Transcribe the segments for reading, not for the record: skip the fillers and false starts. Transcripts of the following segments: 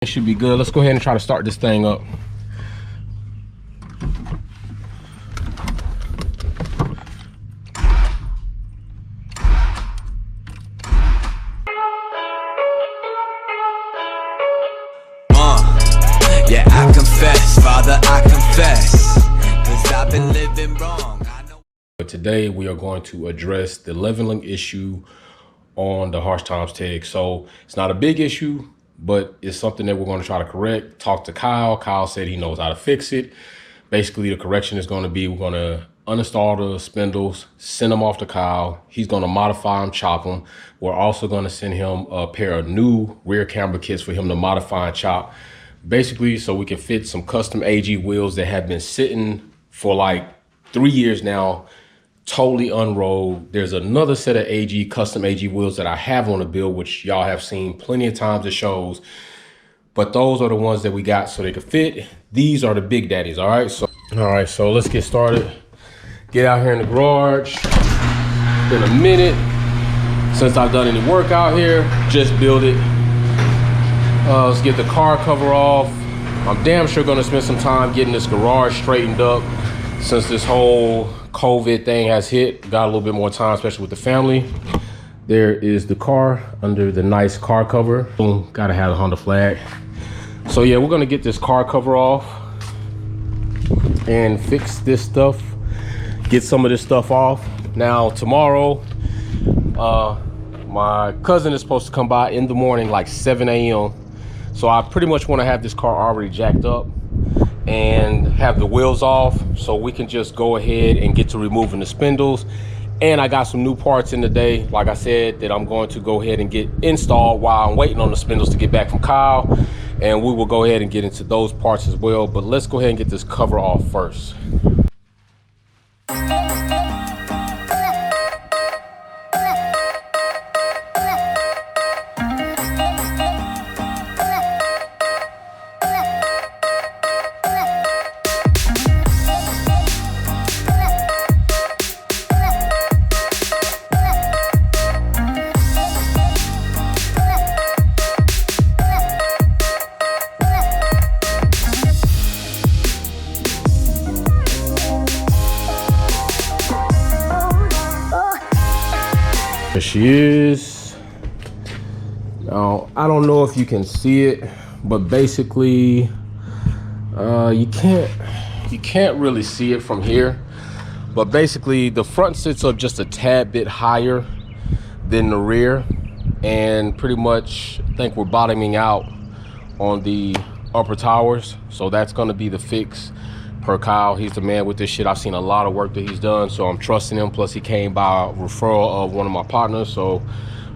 It should be good. Let's go ahead and try to start this thing up. Yeah, I confess, Father, I confess, 'cause I've been living wrong. I know. But today we are going to address the leveling issue on the harsh times TEG. So it's not a big issue, but it's something that we're going to try to correct. Talk to Kyle. Kyle said he knows how to fix it. Basically, the correction is going to be, we're going to uninstall the spindles, send them off to Kyle. He's going to modify them, chop them. We're also going to send him a pair of new rear camber kits for him to modify and chop. Basically, so we can fit some custom AG wheels that have been sitting for like 3 years now, totally unrolled. There's another set of custom AG wheels that I have on the build, which y'all have seen plenty of times at shows. But those are the ones that we got so they could fit. These are the big daddies, all right? So let's get started. Get out here in the garage. In a minute since I've done any work out here, just build it. Let's get the car cover off. I'm damn sure gonna spend some time getting this garage straightened up since this whole COVID thing has hit. Got a little bit more time, especially with the family. There is the car under the nice car cover. Boom, gotta have the Honda flag. So yeah, we're gonna get this car cover off and fix this stuff, get some of this stuff off. Now tomorrow, my cousin is supposed to come by in the morning, like 7 a.m. So I pretty much want to have this car already jacked up and have the wheels off so we can just go ahead and get to removing the spindles. And I got some new parts in today, like I said, that I'm going to go ahead and get installed while I'm waiting on the spindles to get back from Kyle. And we will go ahead and get into those parts as well. But let's go ahead and get this cover off first. There she is. Now, I don't know if you can see it, but basically, you can't really see it from here. But basically, the front sits up just a tad bit higher than the rear, and pretty much I think we're bottoming out on the upper towers. So that's going to be the fix. Per Kyle, he's the man with this shit. I've seen a lot of work that he's done, so I'm trusting him. Plus he came by referral of one of my partners, so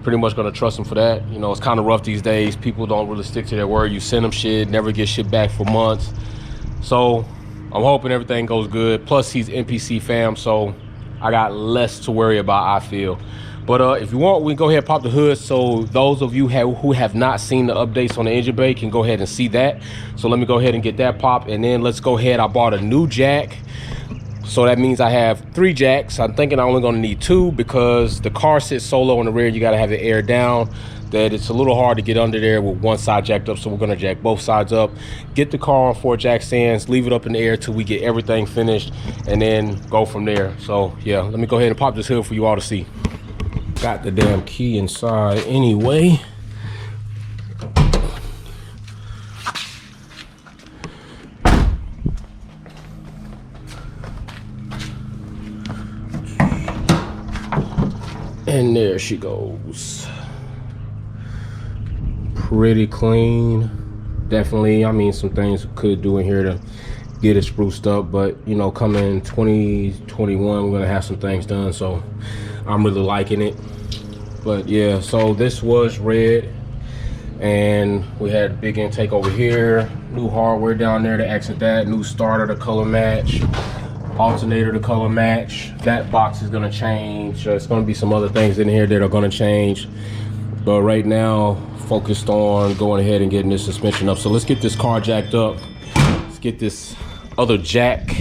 pretty much gonna trust him for that. You know, it's kind of rough these days. People don't really stick to their word. You send them shit, never get shit back for months. So I'm hoping everything goes good. Plus he's NPC fam, so I got less to worry about, I feel. But if you want, we can go ahead and pop the hood so those of you who have not seen the updates on the engine bay can go ahead and see that. So let me go ahead and get that pop, and then let's go ahead. I bought a new jack, so that means I have 3 jacks. I'm thinking I'm only gonna need 2 because the car sits so low in the rear, you gotta have the air down, that it's a little hard to get under there with one side jacked up. So we're gonna jack both sides up, get the car on 4 jack stands, leave it up in the air till we get everything finished, and then go from there. So yeah, let me go ahead and pop this hood for you all to see. Got the damn key inside anyway. And there she goes. Pretty clean. Definitely, I mean, some things we could do in here to get it spruced up, but you know, coming 2021, we're gonna have some things done, so I'm really liking it. But yeah, so this was red, and we had a big intake over here, new hardware down there to accent that, new starter to color match, alternator to color match. That box is gonna change. It's gonna be some other things in here that are gonna change, but right now focused on going ahead and getting this suspension up. So let's get this car jacked up. Let's get this other jack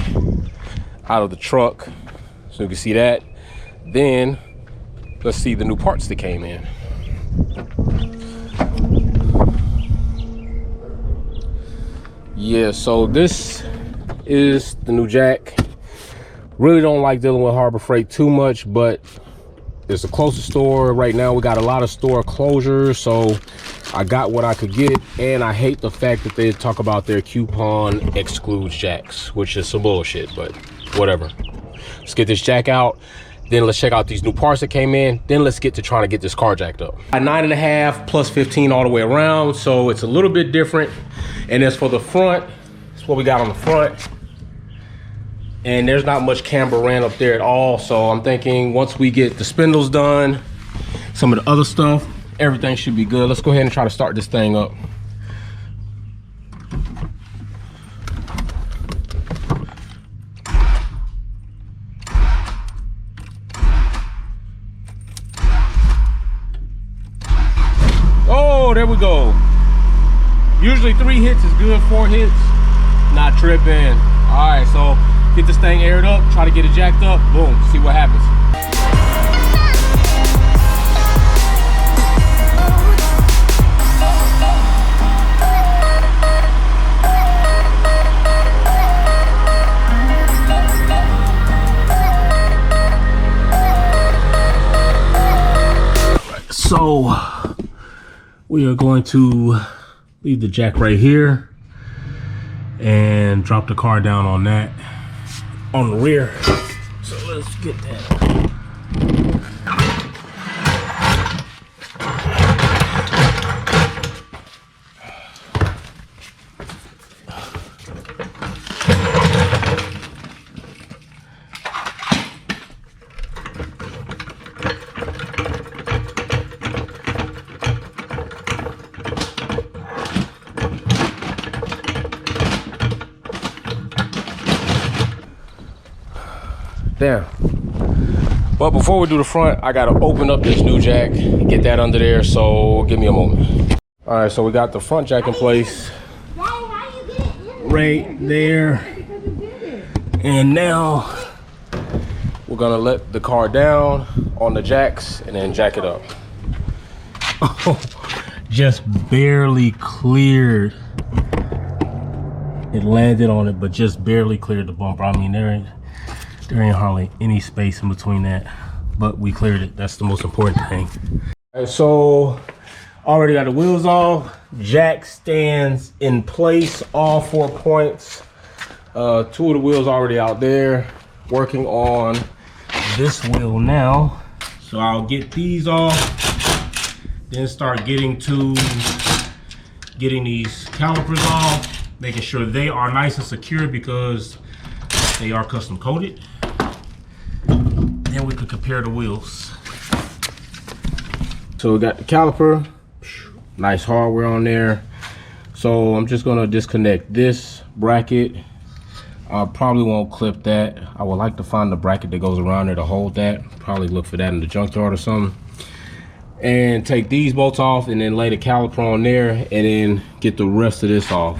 out of the truck so you can see that. Then let's see the new parts that came in. Yeah, so this is the new jack. Really don't like dealing with Harbor Freight too much, but it's the closest store right now. We got a lot of store closures, so I got what I could get. And I hate the fact that they talk about their coupon excludes jacks, which is some bullshit, but whatever. Let's get this jack out, then let's check out these new parts that came in, then let's get to trying to get this car jacked up. 9.5 plus 15 all the way around, so it's a little bit different. And as for the front, that's what we got on the front. And there's not much camber ran up there at all, so I'm thinking once we get the spindles done, some of the other stuff, everything should be good. Let's go ahead and try to start this thing up. Oh, there we go. Usually 3 hits is good, 4 hits, not tripping. All right, so get this thing aired up, try to get it jacked up, boom, see what happens. So we are going to leave the jack right here and drop the car down on that on the rear. So let's get that. There. But before we do the front, I gotta open up this new jack, get that under there, so give me a moment. All right, so we got the front jack in place right there. And now we're gonna let the car down on the jacks and then jack it up. Oh, just barely cleared. It landed on it, but just barely cleared the bumper. I mean, there ain't hardly any space in between that, but we cleared it. That's the most important thing. All right, so already got the wheels off. Jack stands in place, all 4 points. 2 of the wheels already out there. Working on this wheel now. So I'll get these off, then start getting these calipers off, making sure they are nice and secure because they are custom coated. Then we can compare the wheels. So we got the caliper, nice hardware on there. So I'm just gonna disconnect this bracket. I probably won't clip that. I would like to find the bracket that goes around there to hold that. Probably look for that in the junkyard or something. And take these bolts off and then lay the caliper on there and then get the rest of this off.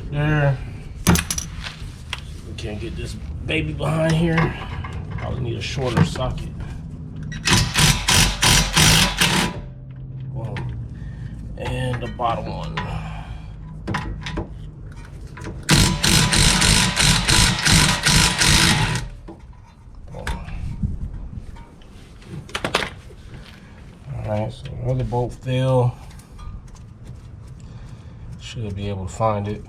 There. We can't get this baby behind here. Probably need a shorter socket. Boom. And the bottom one. Alright, so another bolt fell. Should be able to find it.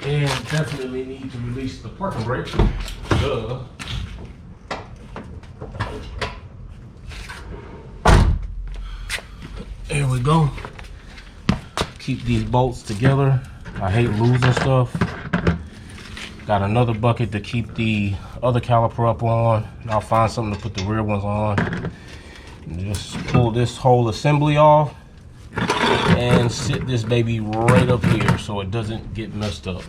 And definitely need to release the parking brake. Duh. There we go. Keep these bolts together. I hate losing stuff. Got another bucket to keep the other caliper up on. I'll find something to put the rear ones on. And just pull this whole assembly off and sit this baby right up here so it doesn't get messed up.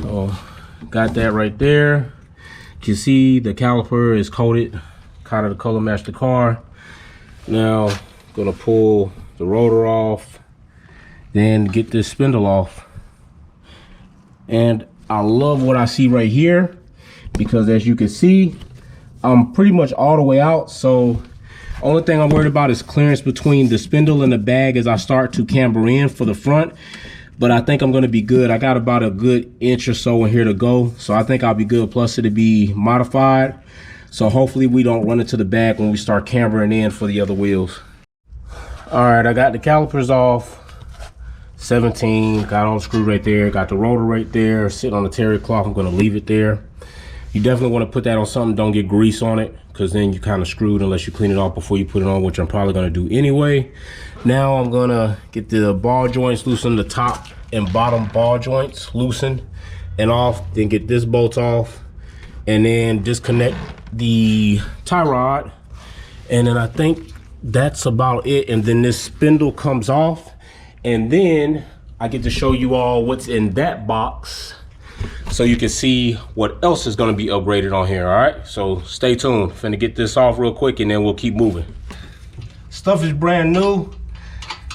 So got that right there. You can see the caliper is coated, kind of the color match the car. Now, gonna pull the rotor off, then get this spindle off. And I love what I see right here, because as you can see, I'm pretty much all the way out. So only thing I'm worried about is clearance between the spindle and the bag as I start to camber in for the front. But I think I'm gonna be good. I got about a good inch or so in here to go. So I think I'll be good, plus it'll be modified. So hopefully we don't run into the bag when we start cambering in for the other wheels. All right, I got the calipers off. 17, got all the screw right there, got the rotor right there, sitting on the terry cloth. I'm gonna leave it there. You definitely wanna put that on something, don't get grease on it, because then you kind of screwed unless you clean it off before you put it on, which I'm probably gonna do anyway. Now I'm gonna get the ball joints loosened, the top and bottom ball joints loosened and off, then get this bolt off, and then disconnect the tie rod. And then I think that's about it. And then this spindle comes off, and then I get to show you all what's in that box so you can see what else is going to be upgraded on here. All right, so stay tuned. Finna get this off real quick and then we'll keep moving. Stuff is brand new.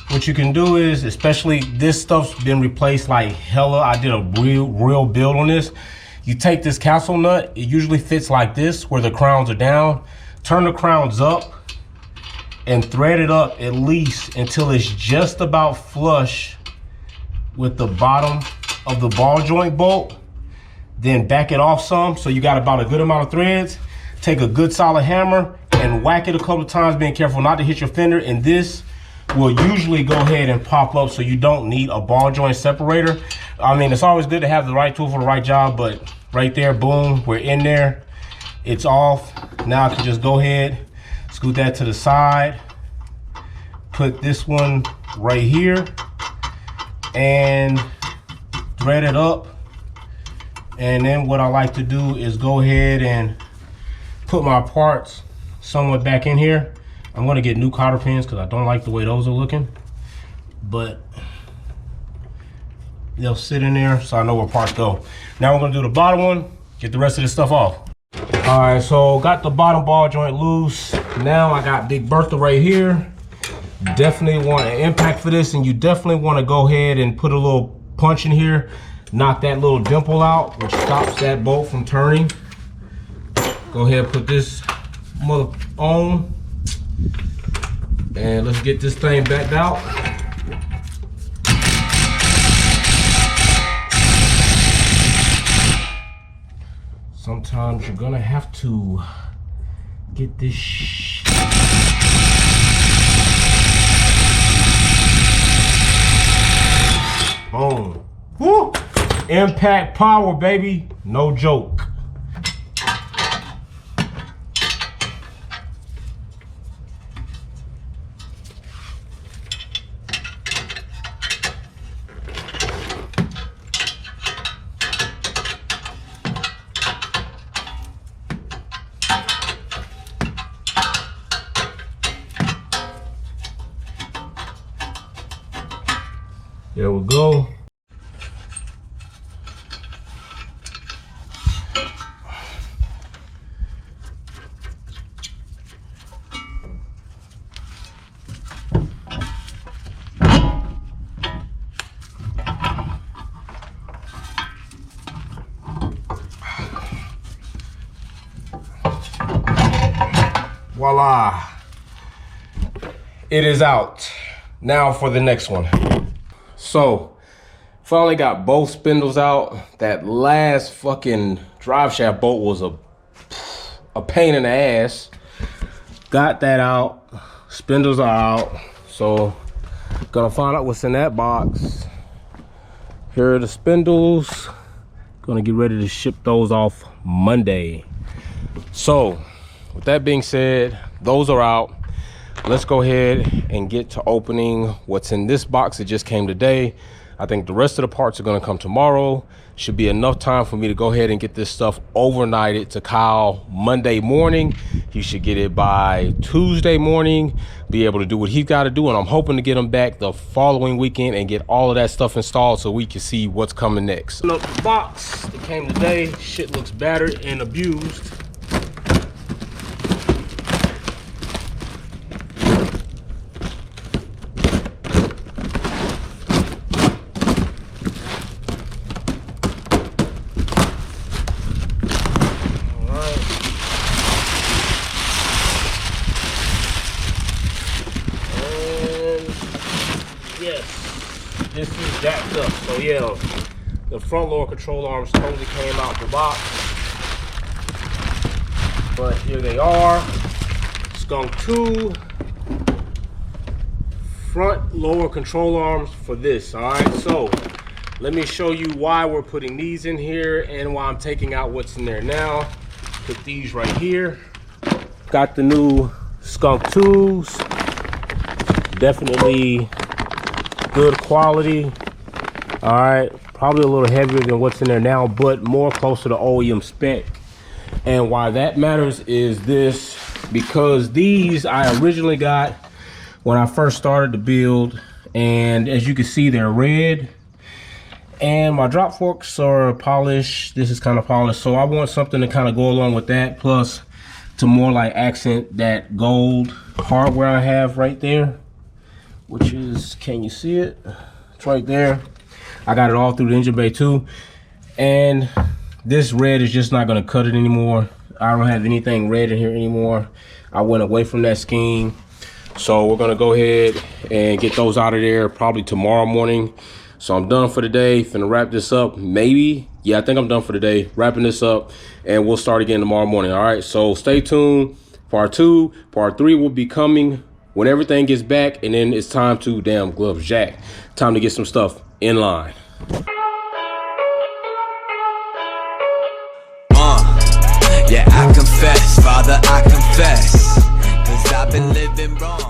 What you can do is, especially this stuff's been replaced like hella. I did a real build on this. You take this capsule nut, it usually fits like this where the crowns are down. Turn the crowns up and thread it up at least until it's just about flush with the bottom of the ball joint bolt. Then back it off some, so you got about a good amount of threads. Take a good solid hammer and whack it a couple of times, being careful not to hit your fender. And this will usually go ahead and pop up, so you don't need a ball joint separator. I mean, it's always good to have the right tool for the right job, but right there, boom, we're in there. It's off. Now I can just go ahead, scoot that to the side, put this one right here, and thread it up. And then what I like to do is go ahead and put my parts somewhat back in here. I'm gonna get new cotter pins because I don't like the way those are looking, but they'll sit in there so I know where parts go. Now we're gonna do the bottom one, get the rest of this stuff off. All right, so got the bottom ball joint loose. Now I got Big Bertha right here. Definitely want an impact for this, and you definitely want to go ahead and put a little punch in here, knock that little dimple out, which stops that bolt from turning. Go ahead and put this mother on, and let's get this thing backed out. Sometimes you're gonna have to get this boom. Woo! Impact power, baby. No joke. There we go. Voila. It is out. Now for the next one. So, finally got both spindles out. That last fucking drive shaft bolt was a pain in the ass. Got that out. Spindles are out. So, gonna find out what's in that box. Here are the spindles. Gonna get ready to ship those off Monday. So, with that being said, those are out. Let's go ahead and get to opening what's in this box that just came today. I think the rest of the parts are gonna come tomorrow. Should be enough time for me to go ahead and get this stuff overnighted to Kyle Monday morning. He should get it by Tuesday morning, be able to do what he's gotta do, and I'm hoping to get him back the following weekend and get all of that stuff installed so we can see what's coming next. Look, the box, the came today. Shit looks battered and abused. This is jacked up. So yeah, the front lower control arms totally came out the box. But here they are. SKUNK2 front lower control arms for this. Alright, so let me show you why we're putting these in here and why I'm taking out what's in there now. Put these right here. Got the new SKUNK2s. Definitely good quality. All right, probably a little heavier than what's in there now, but more closer to OEM spec. And why that matters is this, because these I originally got when I first started to build, and as you can see, they're red, and my drop forks are polished. This is kind of polished, so I want something to kind of go along with that, plus to more like accent that gold hardware I have right there, which is, can you see it? It's right there. I got it all through the engine bay too. And this red is just not gonna cut it anymore. I don't have anything red in here anymore. I went away from that scheme. So we're gonna go ahead and get those out of there probably tomorrow morning. So I'm done for today. Finna wrap this up, maybe. Yeah, I think I'm done for today. Wrapping this up, and we'll start again tomorrow morning. All right, so stay tuned. Part 2, part 3 will be coming when everything gets back, and then it's time to, damn, gloves jack. Time to get some stuff in line. Yeah, I confess, Father, I confess, 'cause I've been living wrong.